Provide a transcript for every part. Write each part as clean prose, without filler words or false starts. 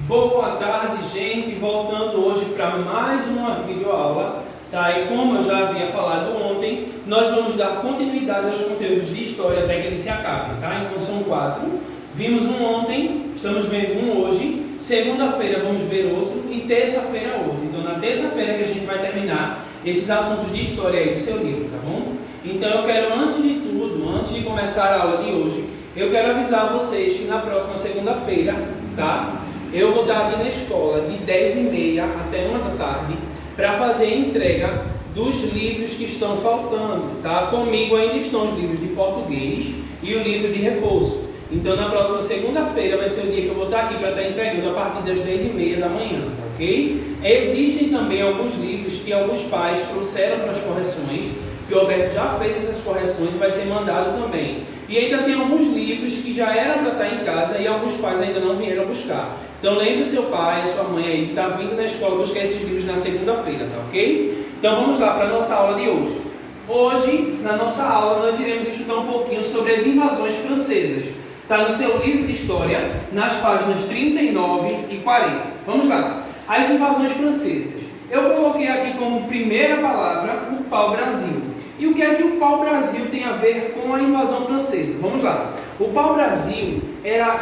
Boa tarde, gente, voltando hoje para mais uma videoaula, tá? E como eu já havia falado ontem, nós vamos dar continuidade aos conteúdos de história até que ele se acabe, tá? Então são 4. Vimos um ontem, estamos vendo um hoje, segunda-feira vamos ver outro e terça-feira outro. Então na terça-feira que a gente vai terminar esses assuntos de história aí do seu livro, tá bom? Então eu quero, antes de tudo, antes de começar a aula de hoje, eu quero avisar vocês que na próxima segunda-feira, tá? Eu vou estar aqui na escola de 10h30 até 1 da tarde para fazer a entrega dos livros que estão faltando, tá? Comigo ainda estão os livros de português e o livro de reforço. Então, na próxima segunda-feira vai ser o dia que eu vou estar aqui para estar entregando a partir das 10h30 da manhã, tá, ok? Existem também alguns livros que alguns pais trouxeram para as correções, que o Alberto já fez essas correções e vai ser mandado também. E ainda tem alguns livros que já eram para estar em casa e alguns pais ainda não vieram buscar. Então lembre seu pai, a sua mãe aí, que está vindo na escola buscar esses livros na segunda-feira, tá ok? Então vamos lá para a nossa aula de hoje. Hoje, na nossa aula, nós iremos estudar um pouquinho sobre as invasões francesas. Está no seu livro de história, nas páginas 39 e 40. Vamos lá. As invasões francesas. Eu coloquei aqui como primeira palavra o pau-brasil. E o que é que o pau-brasil tem a ver com a invasão francesa? Vamos lá. O pau-brasil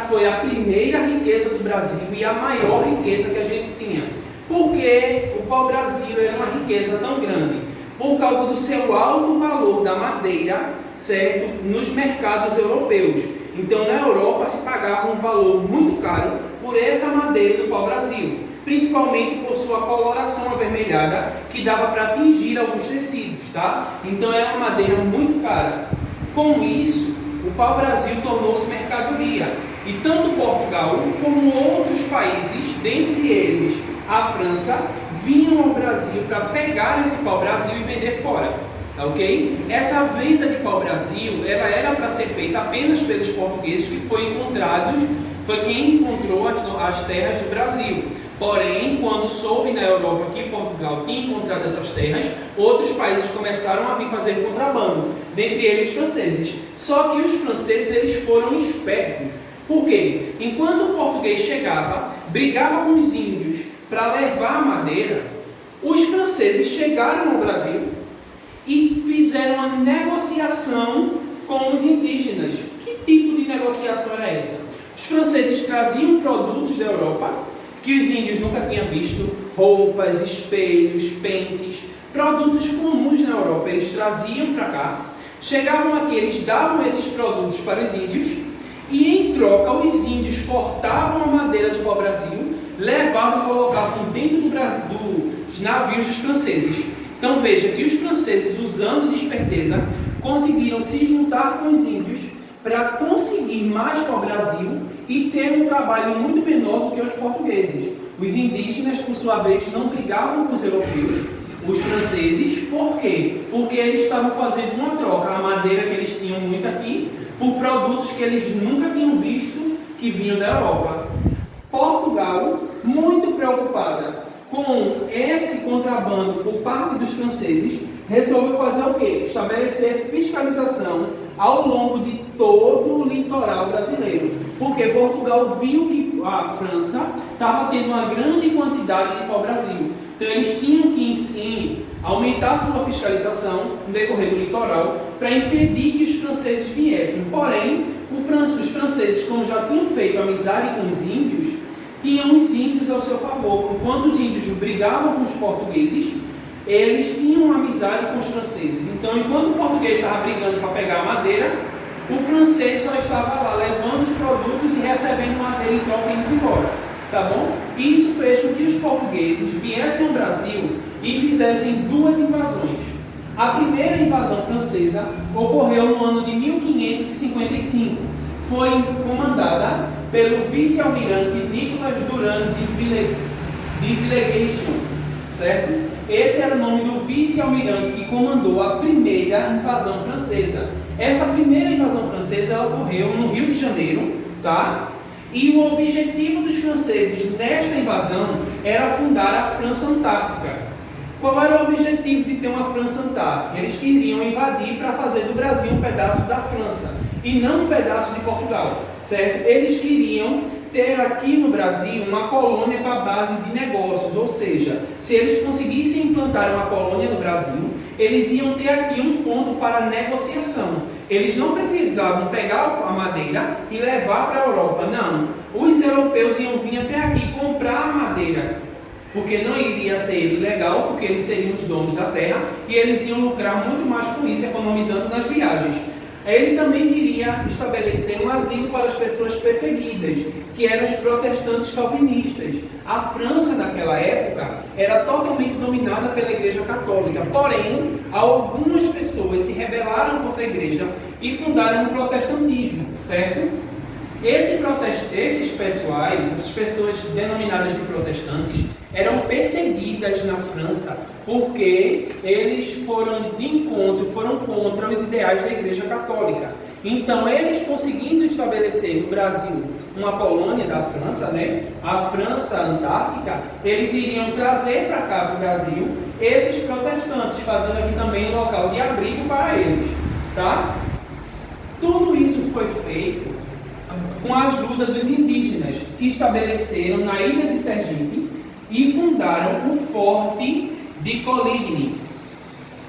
foi a primeira riqueza do Brasil e a maior riqueza que a gente tinha. Por que o pau-brasil era uma riqueza tão grande? Por causa do seu alto valor da madeira, certo? Nos mercados europeus. Então, na Europa se pagava um valor muito caro por essa madeira do pau-brasil, principalmente por sua coloração avermelhada, que dava para tingir alguns tecidos, tá? Então, era uma madeira muito cara. Com isso, o pau-brasil tornou-se mercadoria. E tanto Portugal como outros países, dentre eles a França, vinham ao Brasil para pegar esse pau-brasil e vender fora. Tá, ok? Essa venda de pau-brasil era para ser feita apenas pelos portugueses, que foi quem encontrou as terras do Brasil. Porém, quando soube na Europa que Portugal tinha encontrado essas terras, outros países começaram a vir fazer contrabando, dentre eles os franceses. Só que os franceses eles foram espertos. Por quê? Enquanto o português chegava, brigava com os índios para levar a madeira, os franceses chegaram ao Brasil e fizeram uma negociação com os indígenas. Que tipo de negociação era essa? Os franceses traziam produtos da Europa que os índios nunca tinham visto, roupas, espelhos, pentes, produtos comuns na Europa, eles traziam para cá, chegavam aqui, eles davam esses produtos para os índios, e em troca os índios cortavam a madeira do pau-brasil, levavam e colocavam dentro dos navios dos franceses. Então veja que os franceses, usando de esperteza, conseguiram se juntar com os índios para conseguir mais pau-brasil e ter um trabalho muito menor do que os portugueses. Os indígenas, por sua vez, não brigavam com os europeus, os franceses. Por quê? Porque eles estavam fazendo uma troca, a madeira que eles tinham muito aqui, por produtos que eles nunca tinham visto, que vinham da Europa. Portugal, muito preocupada com esse contrabando por parte dos franceses, resolveu fazer o quê? Estabelecer fiscalização ao longo de todo o litoral brasileiro. Porque Portugal viu que a França estava tendo uma grande quantidade de pau-brasil. Então eles tinham que, sim, aumentar sua fiscalização no decorrer do litoral para impedir que os franceses viessem. Porém, os franceses, como já tinham feito amizade com os índios, tinham os índios ao seu favor. Enquanto os índios brigavam com os portugueses, eles tinham uma amizade com os franceses. Então, enquanto o português estava brigando para pegar a madeira, o francês só estava lá levando os produtos e recebendo madeira em troca e indo embora. Tá bom? E isso fez com que os portugueses viessem ao Brasil e fizessem 2 invasões. A primeira invasão francesa ocorreu no ano de 1555. Foi comandada pelo vice-almirante Nicolas Durand de Villegation, certo? Esse era o nome do vice-almirante que comandou a primeira invasão francesa. Essa primeira invasão francesa ela ocorreu no Rio de Janeiro, tá? E o objetivo dos franceses nesta invasão era fundar a França Antártica. Qual era o objetivo de ter uma França Antártica? Eles queriam invadir para fazer do Brasil um pedaço da França e não um pedaço de Portugal, certo? Eles queriam ter aqui no Brasil uma colônia com a base de negócios, ou seja, se eles conseguissem implantar uma colônia no Brasil, eles iam ter aqui um ponto para negociação. Eles não precisavam pegar a madeira e levar para a Europa, não. Os europeus iam vir até aqui comprar a madeira, porque não iria ser ilegal, porque eles seriam os donos da terra e eles iam lucrar muito mais com isso, economizando nas viagens. Ele também queria estabelecer um asilo para as pessoas perseguidas, que eram os protestantes calvinistas. A França, naquela época, era totalmente dominada pela Igreja Católica. Porém, algumas pessoas se rebelaram contra a Igreja e fundaram o protestantismo, certo? Essas pessoas denominadas de protestantes, eram perseguidas na França porque eles foram contra os ideais da Igreja Católica. Então, eles conseguindo estabelecer no Brasil uma colônia da França, né, a França Antártica, eles iriam trazer para cá, para o Brasil, esses protestantes, fazendo aqui também um local de abrigo para eles. Tá? Tudo isso foi feito com a ajuda dos indígenas, que estabeleceram na ilha de Sergipe e fundaram o Forte de Coligny.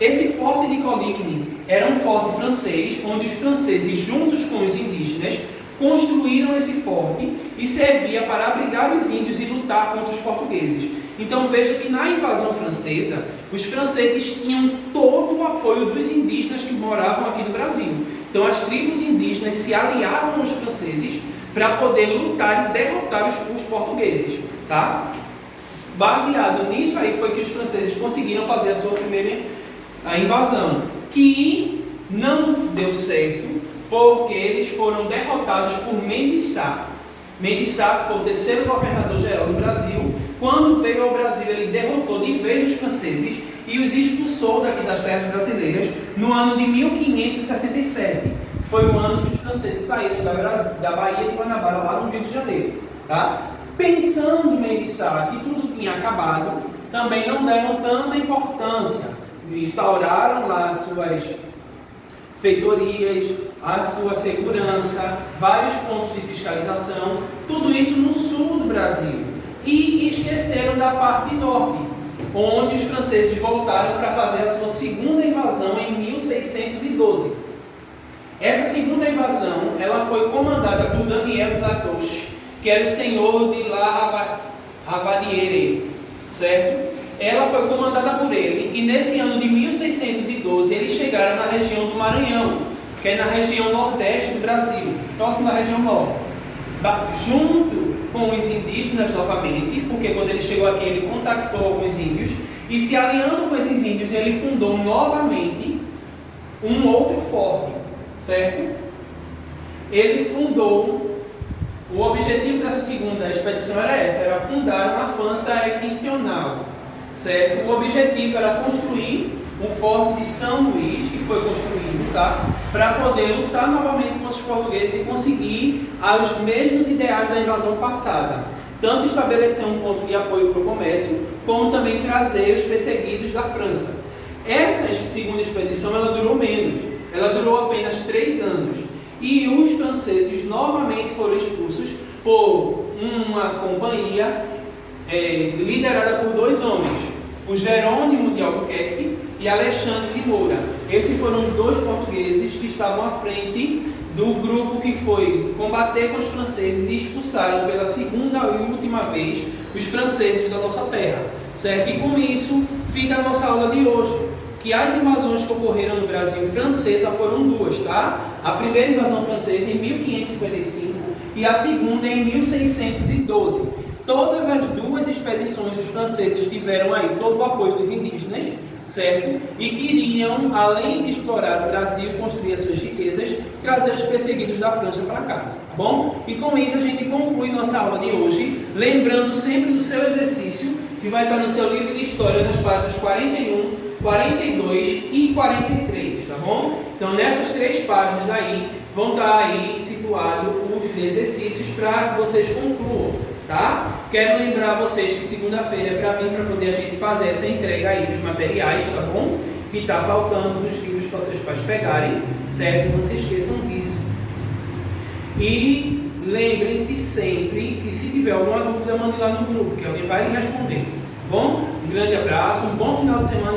Esse Forte de Coligny era um forte francês, onde os franceses, juntos com os indígenas, construíram esse forte e servia para abrigar os índios e lutar contra os portugueses. Então veja que na invasão francesa, os franceses tinham todo o apoio dos indígenas que moravam aqui no Brasil. Então as tribos indígenas se aliavam aos franceses para poder lutar e derrotar os portugueses. Tá? Baseado nisso aí foi que os franceses conseguiram fazer a sua primeira invasão, que não deu certo, porque eles foram derrotados por Mendes Sá. Mendes Sá, que foi o terceiro governador-geral do Brasil, quando veio ao Brasil, ele derrotou de vez os franceses e os expulsou daqui das terras brasileiras no ano de 1567. Foi o ano que os franceses saíram da Baía de Guanabara, lá no Rio de Janeiro. Tá? Pensando Mendes Sá que tudo tinha acabado, também não deram tanta importância. Instauraram lá as suas feitorias, a sua segurança, vários pontos de fiscalização, tudo isso no sul do Brasil. E esqueceram da parte norte, onde os franceses voltaram para fazer a sua segunda invasão em 1612. Essa segunda invasão, ela foi comandada por Daniel de La Touche, que era o senhor de La Ravadière, certo? Ela foi comandada por ele, e nesse ano de 1612 eles chegaram na região do Maranhão, que é na região nordeste do Brasil, próximo da região norte, junto com os indígenas novamente, porque quando ele chegou aqui ele contactou alguns índios, e se aliando com esses índios ele fundou novamente um outro forte, certo? Ele fundou. O objetivo dessa segunda expedição era fundar uma França equincional, certo? O objetivo era construir um forte de São Luís, que foi construído, tá? Para poder lutar novamente contra os portugueses e conseguir os mesmos ideais da invasão passada. Tanto estabelecer um ponto de apoio para o comércio, como também trazer os perseguidos da França. Essa segunda expedição, ela durou menos. Ela durou apenas 3 anos. E os franceses novamente foram expulsos por uma companhia liderada por 2 homens, o Jerônimo de Albuquerque e Alexandre de Moura. Esses foram os 2 portugueses que estavam à frente do grupo que foi combater com os franceses e expulsaram pela segunda e última vez os franceses da nossa terra, certo? E com isso fica a nossa aula de hoje, que as invasões que ocorreram no Brasil francesa foram 2, tá? A primeira invasão francesa em 1555 e a segunda em 1612. Todas as 2 expedições os franceses tiveram aí todo o apoio dos indígenas, certo? E queriam, além de explorar o Brasil e construir as suas riquezas, trazer os perseguidos da França para cá, tá bom? E com isso a gente conclui nossa aula de hoje, lembrando sempre do seu exercício, que vai estar no seu livro de História, nas páginas 41, 42 e 43, tá bom? Então nessas 3 páginas aí vão estar aí situados os exercícios para que vocês concluam, tá? Quero lembrar vocês que segunda-feira é para vir para poder a gente fazer essa entrega aí dos materiais, tá bom? Que está faltando nos livros para seus pais pegarem, certo? Não se esqueçam disso. E lembrem-se sempre que se tiver alguma dúvida, mande lá no grupo, que alguém vai lhe responder. Bom? Um grande abraço, um bom final de semana.